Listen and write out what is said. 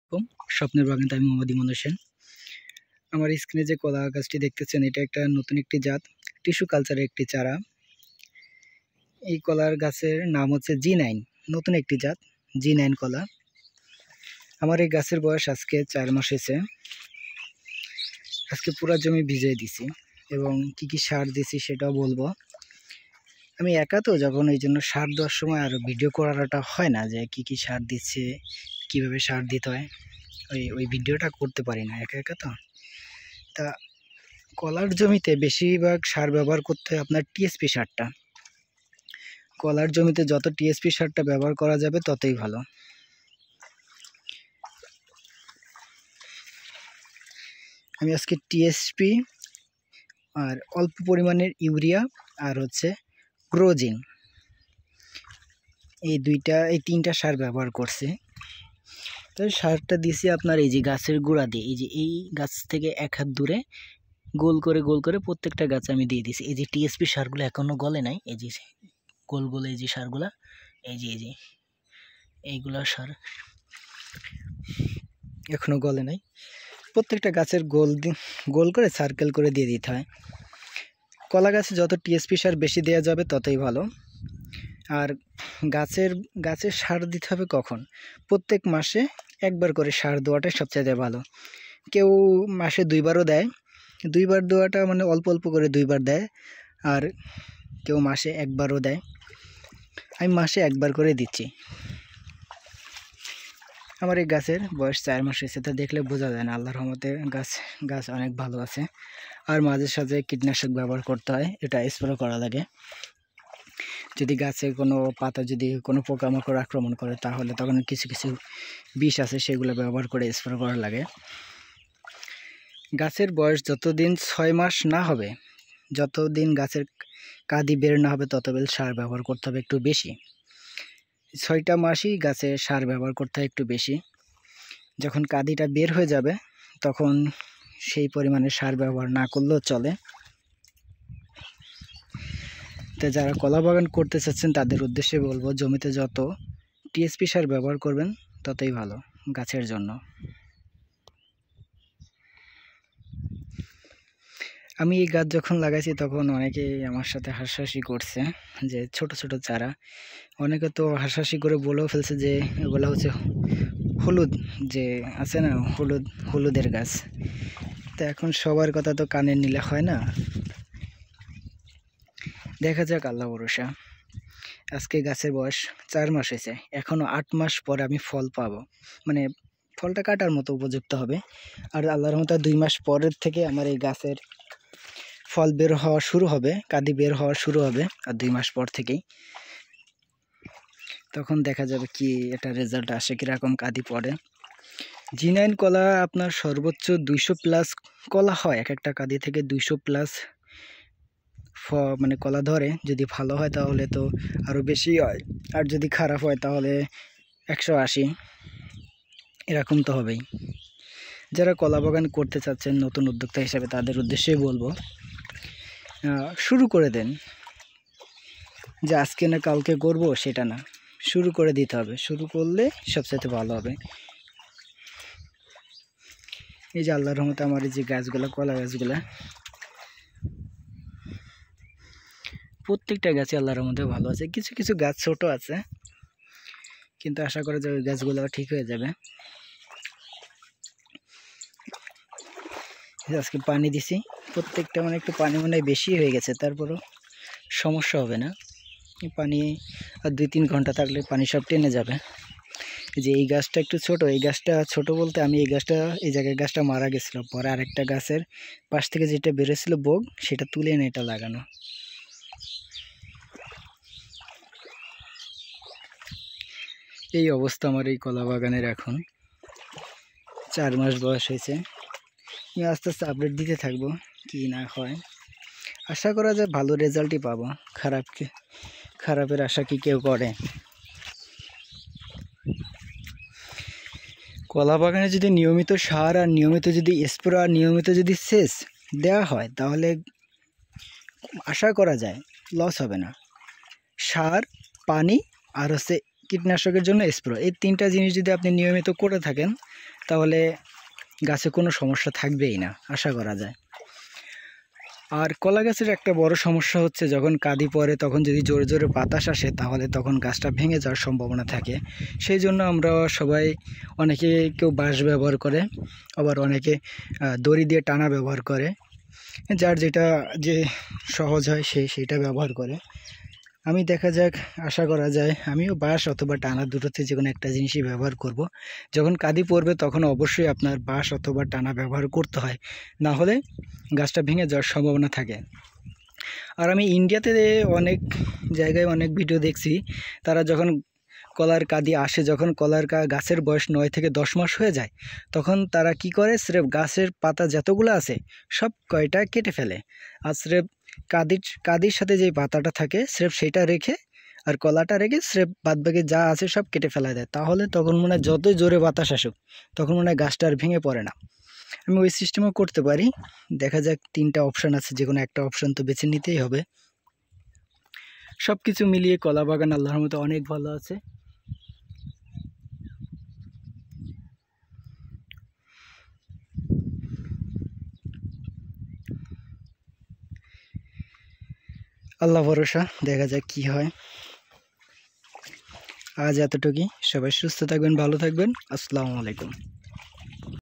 স্বপ্নের বাগান আমি মোহাম্মদ ইমন হোসেন। আমার স্ক্রিনে যে কলা গাছটি দেখতেছেন, এটা একটা নতুন একটি জাত টিস্যু কালচারের একটি চারা। এই কলার গাছের নাম হচ্ছে G9, নতুন একটি জাত G9 কলা। আমার এই গাছের বয়স আজকে 4 মাস হয়েছে। আজকে পুরা জমি ভিজিয়ে দিছি এবং কি সার দিছি সেটাও বলবো। আমি একা তো, যখন এই জন্য সার দেওয়ার সময় আর ভিডিও করাটা হয় না, যে কি সার দিচ্ছে, কিভাবে সার দিতে হয়, ওই ভিডিওটা করতে পারি না একা তো। তা কলার জমিতে বেশিরভাগ সার ব্যবহার করতে হয় আপনার টিএসপি সারটা। কলার জমিতে যত টিএসপি সারটা ব্যবহার করা যাবে ততই ভালো। আমি আজকে টিএসপি আর অল্প পরিমাণের ইউরিয়া আর হচ্ছে গ্রোজিন, এই 3টা সার ব্যবহার করছি। তো সারটা দিছি আপনার এই যে গাছের গোড়া দিয়ে, এই গাছ থেকে 1 হাত দূরে গোল করে প্রত্যেকটা গাছে আমি দিয়ে দিছি। এই যে টিএসপি সারগুলো এখনো গলে নাই, এই যে গোল এই যে সারগুলা, এই যে এইগুলা সার এখনো গলে নাই। প্রত্যেকটা গাছের গোল করে সার্কেল করে দিয়ে দিতে হয়। কলা গাছে যত টিএসপি সার বেশি দেওয়া যাবে ততই ভালো। আর গাছের সার দিতে হবে কখন? প্রত্যেক মাসে একবার করে সার দেওয়াটাই সবচাইতে ভালো। কেউ মাসে 2বারও দেয়, 2বার দেওয়াটা মানে অল্প করে 2বার দেয়, আর কেউ মাসে 1বারও দেয়। আমি মাসে 1বার করে দিচ্ছি। আমার এই গাছের বয়স 4 মাস হয়েছে, তো দেখলে বোঝা যায় না, আল্লাহর রহমতে গাছ অনেক ভালো আছে। আর মাঝে সাঝে কীটনাশক ব্যবহার করতে হয়, এটা স্প্রে করা লাগে। যদি গাছে কোনো পাতা যদি কোনো পোকামাকড় আক্রমণ করে, তাহলে তখন কিছু বিষ আছে, সেগুলো ব্যবহার করে স্প্রে করা লাগে। গাছের বয়স যতদিন 6 মাস না হবে, যতদিন গাছের কাঁদি বের না হবে, ততদিন সার ব্যবহার করতে হবে একটু বেশি। 6টা মাসই গাছে সার ব্যবহার করতে হয় একটু বেশি। যখন কাঁদিটা বের হয়ে যাবে, তখন সেই পরিমাণে সার ব্যবহার না করলেও চলে। তো যারা কলা বাগান করতে চাচ্ছেন তাদের উদ্দেশ্যে বলবো, জমিতে যত টিএসপি সার ব্যবহার করবেন ততই ভালো গাছের জন্য। আমি এই গাছ যখন লাগাইছি তখন অনেকেই আমার সাথে হাসাহাসি করছে যে ছোট চারা। অনেকে তো হাসাহাসি করে বলেও ফেলছে যে এগুলো হচ্ছে হলুদ, যে আছে না হলুদের গাছ। তো এখন সবার কথা তো কানে নিলে হয় না, দেখা যাক, আল্লাহ ভরসা। আজকে গাছের বয়স 4 মাস হয়েছে, এখনও 8 মাস পরে আমি ফল পাবো, মানে ফলটা কাটার মতো উপযুক্ত হবে। আর আল্লাহর রহমতে 2 মাস পরের থেকে আমার এই গাছের ফল বের হওয়া শুরু হবে, কাঁদি বের হওয়া শুরু হবে, আর 2 মাস পর থেকেই তখন দেখা যাবে কি এটা রেজাল্ট আসে, কীরকম কাঁদি পড়ে। G9 কলা আপনার সর্বোচ্চ 200+ কলা হয়, এক একটা কাঁদি থেকে 200+ মানে কলা ধরে। যদি ভালো হয় তাহলে তো আরও বেশি হয়, আর যদি খারাপ হয় তাহলে 180, এরকম তো হবেই। যারা কলা বাগান করতে চাচ্ছেন নতুন উদ্যোক্তা হিসেবে, তাদের উদ্দেশ্যেই বলবো, শুরু করে দেন। যে আজকে না কালকে করব সেটা না, শুরু করে দিতে হবে। শুরু করলে সবচেয়ে ভালো হবে। এই যে আল্লাহর রহমতে আমার এই যে গাছগুলো, কলা গাছগুলা, প্রত্যেকটা গাছে আল্লাহর রহমতে ভালো আছে। কিছু গাছ ছোট আছে, কিন্তু আশা করা যায় ওই গাছগুলো ঠিক হয়ে যাবে। আজকে পানি দিছি প্রত্যেকটা, মানে একটু পানি মনে হয় বেশি হয়ে গেছে, তারপরও সমস্যা হবে না। পানি আর 2-3 ঘন্টা থাকলে পানি সব টেনে যাবে। যে এই গাছটা একটু ছোট, এই গাছটা ছোট বলতে আমি এই জায়গায় গাছটা মারা গেছিলো, পরে আরেকটা গাছের পাশ থেকে যেটা বেরোছিল বোগ, সেটা তুলে এনে এটা লাগানো। এই অবস্থা আমার এই কলা বাগানের। এখন 4 মাস বয়স হয়েছে। আমি আস্তে আস্তে আপডেট দিতে থাকবো, কি না হয়। আশা করা যায় ভালো রেজাল্টই পাবো, খারাপের আশা কি কেউ করে? কলা বাগানে যদি নিয়মিত সার আর নিয়মিত যদি স্প্রে আর নিয়মিত যদি সেচ দেওয়া হয়, তাহলে আশা করা যায় লস হবে না। সার, পানি আর হচ্ছে কীটনাশকের জন্য স্প্রে, এই 3টা জিনিস যদি আপনি নিয়মিত করে থাকেন, তাহলে গাছে কোনো সমস্যা থাকবেই না, আশা করা যায়। আর কলা গাছের একটা বড় সমস্যা হচ্ছে যখন কাঁদি পড়ে তখন যদি জোরে জোরে বাতাস আসে তাহলে তখন গাছটা ভেঙে যাওয়ার সম্ভাবনা থাকে। সেই জন্য আমরা সবাই, অনেকে কেউ বাঁশ ব্যবহার করে, আবার অনেকে দড়ি দিয়ে টানা ব্যবহার করে, যার যেটা যে সহজ হয় সেইটা ব্যবহার করে। আমি দেখা যাক, আশা করা যায় আমিও বাঁশ অথবা টানা দুটোতে যে কোনো একটা জিনিসই ব্যবহার করব। যখন কাঁদি পড়বে তখন অবশ্যই আপনার বাঁশ অথবা টানা ব্যবহার করতে হয়, না হলে গাছটা ভেঙে যাওয়ার সম্ভাবনা থাকে। আর আমি ইন্ডিয়াতে অনেক জায়গায় অনেক ভিডিও দেখছি, তারা যখন কলার কাঁদি আসে, যখন কলার গাছের বয়স 9 থেকে 10 মাস হয়ে যায়, তখন তারা কি করে, স্রেফ গাছের পাতা যতগুলো আছে সব কয়টা কেটে ফেলে, আর স্রেফ কাঁদির সাথে যে পাতাটা থাকে স্রেফ সেটা রেখে, আর কলাটা রেখে স্রেফ বাদবাকি যা আছে সব কেটে ফেলা দেয়। তাহলে তখন মনে হয় যতই জোরে বাতাস আসুক তখন মনে হয় গাছটা আর ভেঙে পড়ে না। আমি ওই সিস্টেমও করতে পারি। দেখা যাক, 3টা অপশান আছে, যে কোনো একটা অপশান তো বেছে নিতেই হবে। সব কিছু মিলিয়ে কলা বাগান আল্লাহর মতো অনেক ভালো আছে। আল্লাহ ভরসা, দেখা যাক কি হয়। আজ এতটুকুই। সবাই সুস্থ থাকবেন, ভালো থাকবেন। আসসালামু আলাইকুম।